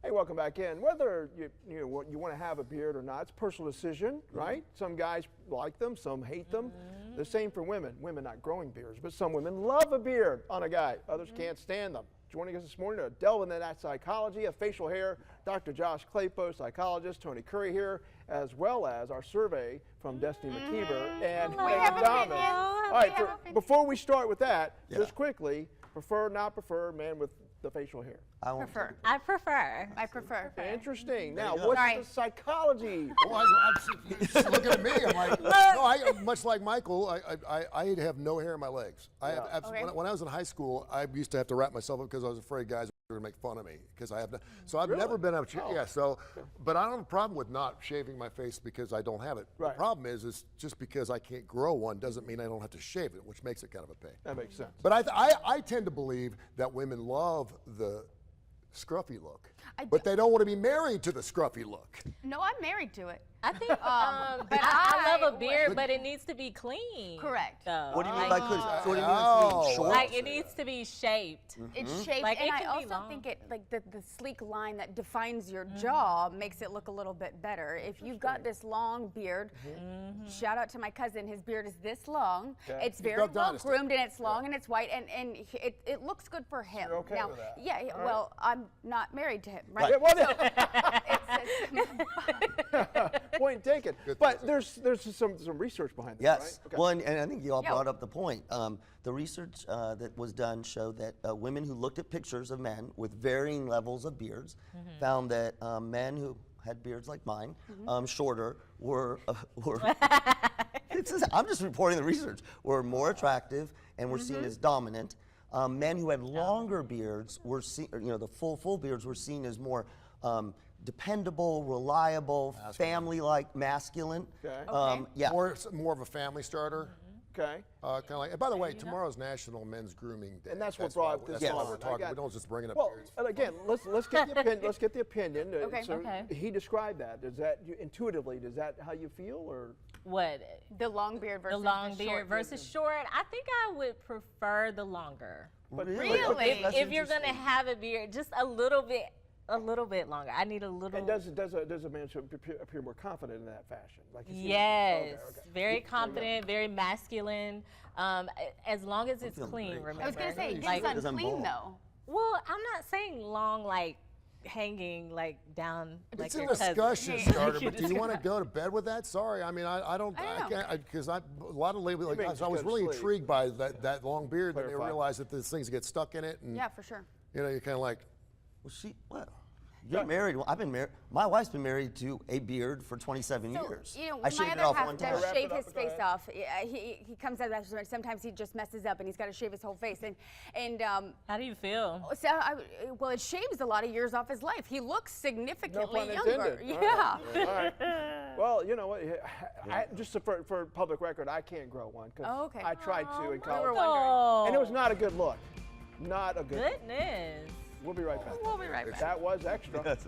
Hey, welcome back in. Whether you want to have a beard or not, it's a personal decision, right? Some guys like them, some hate them. The same for women. Women not growing beards, but some women love a beard on a guy. Others can't stand them. Joining us this morning to delve into that psychology of facial hair, Dr. Josh Klapow, psychologist, Tony Curry here, as well as our survey from Destiny McKeever and Megan Donovan. All right, before we start with that, just quickly, prefer, not prefer, man with the facial hair? I prefer. Interesting. Now, what's the psychology? Well, she's looking at me. I'm like, no, much like Michael, I have no hair in my legs. When I was in high school, I used to have to wrap myself up because I was afraid guys were going to make fun of me because I have no. So I've never been able to. So, but I don't have a problem with not shaving my face because I don't have it. The problem is just because I can't grow one doesn't mean I don't have to shave it, which makes it kind of a pain. That makes sense. But I tend to believe that women love the scruffy look, but they don't want to be married to the scruffy look. No, I'm married to it. I think, but I love a beard, but it needs to be clean. Correct. Though. What do you you mean by clean? What do you mean short? Like it needs to be shaped. It's shaped, Like, and it I can be also long. think it like the sleek line that defines your jaw makes it look a little bit better. If you've got this long beard, shout out to my cousin. His beard is this long. It's very well groomed and it's long and it's white and it looks good for him. You're okay now, with that? yeah. All well, I'm not married to him, right? Point taken. But there's some research behind this, right? Okay. Well, and I think you all brought up the point. The research that was done showed that women who looked at pictures of men with varying levels of beards found that men who had beards like mine, shorter, were I'm just reporting the research, were more attractive and were seen as dominant. Men who had longer beards were seen, the full beards were seen as more dependable, reliable, family-like, masculine. More of a family starter. Okay. Kind of like. And by the way, tomorrow's National Men's Grooming Day. And that's what brought this That's why on. we're talking. We don't just bring it up. Well, and again, let's get the opinion. Let's get the opinion. So Okay. he described that. Does that intuitively? Does that how you feel, or What? The long beard versus The long beard short versus short. I think I would prefer the longer. But Really? If you're gonna have a beard, just a little bit longer. I need a little. And does a man should appear more confident in that fashion? Like you see Yes, very confident, very masculine. As long as it's clean. Remember. I was gonna say, Like, it's unclean though. well, I'm not saying long, like hanging, like down. Like It's a your cousin. discussion starter, but do you want to go to bed with that? Sorry, I mean, I don't, I can't, because a lot of ladies, like, makes I was good really sleep. intrigued by that long beard, and they Clarify. realized that these things get stuck in it, and Yeah, for sure. you're kind of like, Well, you're married. Well, I've been married. My wife's been married to a beard for 27 years. You know, I my shaved it other off half one does time. shave Wrap it his up, go face ahead. off. Yeah, he comes out of that. Sometimes he just messes up and he's got to shave his whole face. And How do you feel? so well, it shaves a lot of years off his life. He looks No significantly pun younger. intended. Yeah. All right. Well, you know what? Just for public record, I can't grow one because Oh, okay. I tried to in We were college, wondering. and it was not a good look. Not a good. Goodness. We'll be right back. We'll be right back. That was extra.